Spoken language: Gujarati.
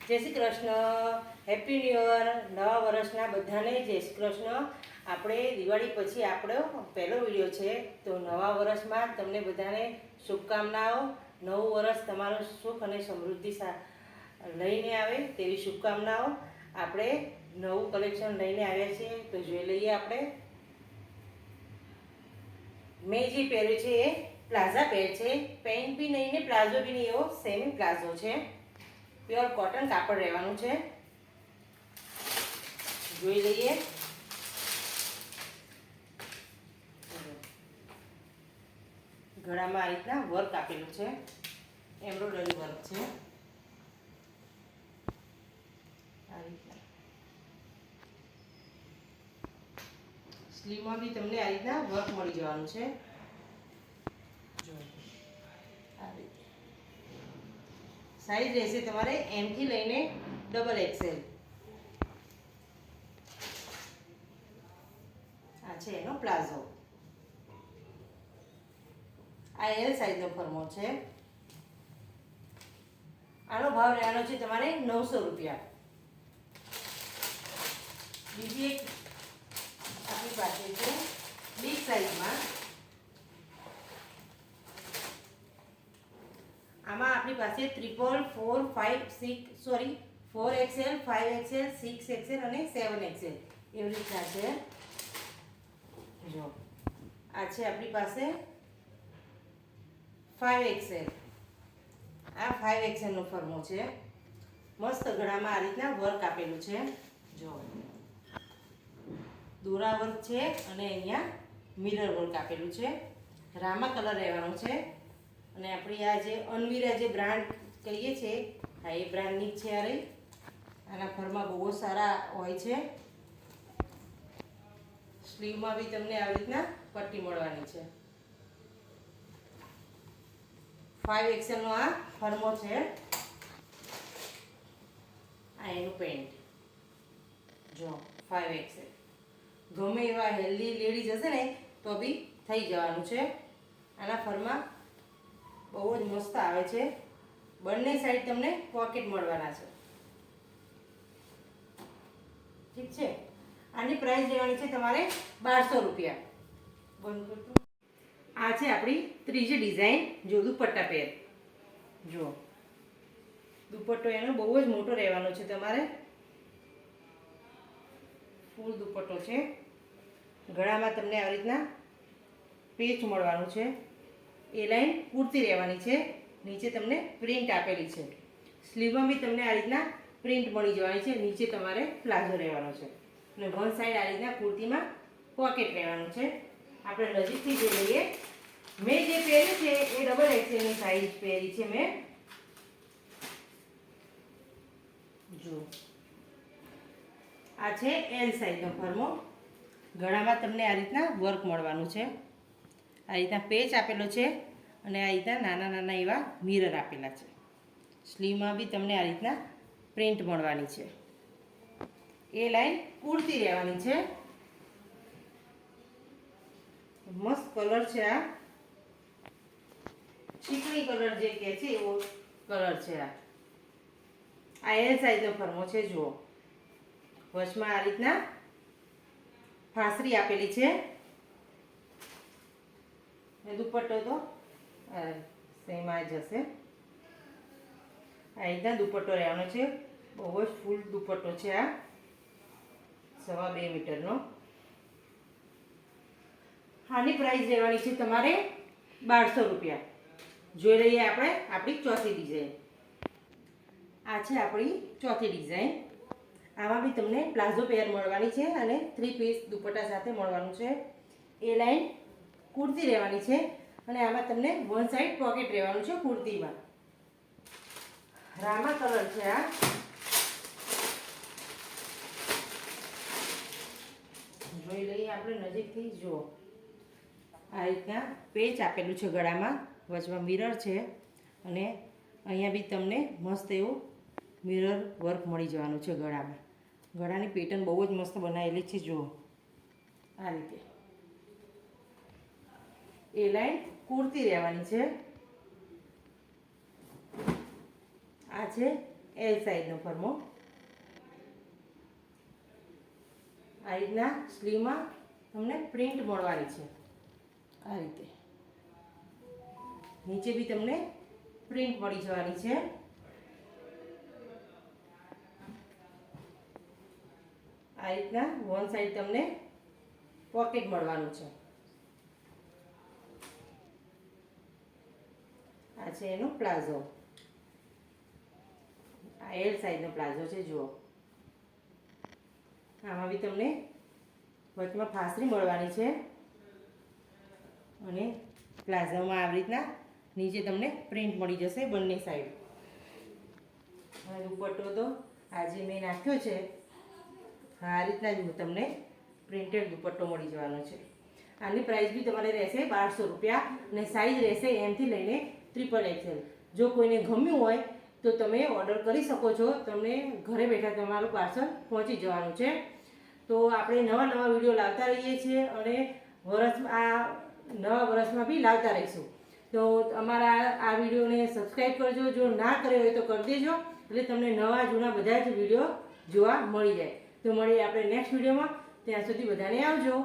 જય Shri Krishna, happy new year. નવા વર્ષના બધાને જય શ્રી કૃષ્ણ. આપણે દિવાળી પછી આપણો પહેલો વિડીયો છે, તો નવા વર્ષમાં તમને બધાને શુભકામનાઓ. નવું વર્ષ તમારું સુખ અને સમૃદ્ધિ લઈને આવે તેવી શુભકામનાઓ. આપણે નવું કલેક્શન લઈને આવ્યા છીએ, તો જોઈ લઈએ. આપણે મેં જે પહેર્યું છે એ પ્લાઝા પેર છે, પેન્ટ બી નહીં ને પ્લાઝો બી નહીં, એવો સેમી પ્લાઝો છે. પ્યોર કોટન કાપડ રહેવાનું છે. જોઈ લઈએ. ગળામાં આ રીતના વર્ક આપેલું છે, એમ્બ્રોઇડરી વર્ક છે. આ રીતના સ્લીવમાં બી તમને આ રીતના વર્ક મળી જવાનું છે. જો આ રીતે સાઈઝ રહેશે તમારે M થી લઈને XXL. આ છે એનો પ્લાઝો. આ L સાઈઝનો ફરમો છે. આનો ભાવ રહેવાનો છે તમારે 900 રૂપિયા. બીજી એક આપણી પાસે છે બિગ સાઈઝમાં. આમાં આપણી પાસે 3XL, 4XL, 5XL, 6XL અને 7XL એવી રીતના છે. જો આ છે આપણી પાસે 5XL. આ 5XL નો ફરમો છે. મસ્ત ગળામાં આ રીતના વર્ક આપેલું છે. જો દોરા વર્ક છે અને અહીંયા મિરર વર્ક આપેલું છે. રામા કલર રહેવાનો છે. અને આપણી આ જે અનવીરા જે બ્રાન્ડ કહીએ છીએ, હા એ બ્રાન્ડની જ છે. આ રહી. આના ફરમાં બહુ સારા હોય છે. સ્લીવમાં બી તમને આવી રીતના પટ્ટી મળવાની છે. 5XL નો આ ફરમો છે. આ એનું પેન્ટ. જો 5XL ગમે એવા હેલ્ધી લેડીઝ હશે ને તો બી થઈ જવાનું છે. આના ફરમાં બહુ જ મસ્ત આવે છે. બંને સાઈડ તમને પોકેટ મળવાના છે. ઠીક છે. આની પ્રાઇસ રહેવાની છે તમારે 1200 રૂપિયા. આ છે આપણી ત્રીજી ડિઝાઇન. જો દુપટ્ટા પેર. જો દુપટ્ટો એનો બહુ જ મોટો રહેવાનો છે તમારે. ફૂલ દુપટ્ટો છે. ગળામાં તમને આવી રીતના પેચ મળવાનું છે. એ લાઈન પૂરતી રહેવાની છે. નીચે તમને પ્રિન્ટ આપેલી છે. સ્લીવમાં બી તમને આ રીતના પ્રિન્ટ મળી જવાની છે. નીચે તમારે પ્લાઝો રહેવાનો છે અને વન સાઈડ આ રીતના કુર્તીમાં પોકેટ રહેવાનું છે. આપણે નજીકથી જોઈ લઈએ. મેં જે પહેર્યું છે એ XXL ની સાઈઝ પહેરી છે મેં. જો આ છે L સાઈઝનો ફરમો. ગળામાં તમને આ રીતના વર્ક મળવાનું છે. આ રીતના પેચ આપેલો છે અને આ રીતના નાના નાના એવા મિરર આપેલા છે. સ્લીવમાં બી તમને આ રીતના પ્રિન્ટ મળવાની છે. એ લાઈન પૂરતી રહેવાની છે. મસ્ત કલર છે. આ ચીકણી કલર જે કહે છે એવો કલર છે. આ L સાઈઝનો ફરમો છે. જુઓ વચમાં આ રીતના ફાસરી આપેલી છે. દુપટ્ટો તો સેમ જ હશે. આ રીતના દુપટ્ટો રહેવાનો છે. બહુ જ ફૂલ દુપટ્ટો છે. આ 2.5 મીટરનો. આની પ્રાઇસ રહેવાની છે તમારે 1200 રૂપિયા. જોઈ લઈએ આપણે આપણી ચોથી ડિઝાઇન. આ છે આપણી ચોથી ડિઝાઇન. આમાં બી તમને પ્લાઝો પેર મળવાની છે અને 3 પીસ દુપટ્ટા સાથે મળવાનું છે. એ લાઈન કુર્તી રહેવાની છે અને આમાં તમને વન સાઈડ પોકેટ રહેવાનું છે કુર્તીમાં. રામા કલર છે. આ જોઈ લઈએ આપણે નજીકથી. જુઓ આ રીતના પેચ આપેલું છે ગળામાં. વચમાં મિરર છે અને અહીંયા બી તમને મસ્ત એવું મિરર વર્ક મળી જવાનું છે ગળામાં. ગળાની પેટર્ન બહુ જ મસ્ત બનાવેલી છે. જુઓ આ રીતે એ લાઈન કુર્તી રહેવાની છે. આ છે એલ સાઈઝનો ફરમો. આ રીતના સ્લીવમાં તમને પ્રિન્ટ મળવાની છે. આ રીતે નીચે બી તમને પ્રિન્ટ મળી જવાની છે. આ રીતના વન સાઈડ તમને પોકેટ મળવાનું છે. આ છે એનો પ્લાઝો. આ એલ સાઈઝનો પ્લાઝો છે. જુઓ, આમાં બી તમને વચમાં ફાસરી મળવાની છે અને પ્લાઝોમાં આવી રીતના નીચે તમને પ્રિન્ટ મળી જશે બંને સાઈડ. હવે દુપટ્ટો તો આજે મેં નાખ્યો છે. આ રીતના જ તમને પ્રિન્ટેડ દુપટ્ટો મળી જવાનો છે. આની પ્રાઇસ બી તમારે રહેશે 1200 રૂપિયા અને સાઇઝ રહેશે એમથી લઈને XXL. જો કોઈને ગમ્યું હોય તો તમે ઓર્ડર કરી શકો છો. તમને ઘરે બેઠા તમારું પાર્સલ પહોંચી જવાનું છે. તો આપણે નવા વિડીયો લાવતા રહીએ છીએ અને નવા વર્ષમાં બી લાવતા રહીશું. તો અમારા આ વિડીયોને સબસ્ક્રાઈબ કરજો. જો ના કર્યો હોય તો કરી દેજો, એટલે તમને નવા જૂના બધા જ વિડીયો જોવા મળી જાય. તો મળીએ આપણે નેક્સ્ટ વિડીયોમાં. ત્યાં સુધી બધાને આવજો.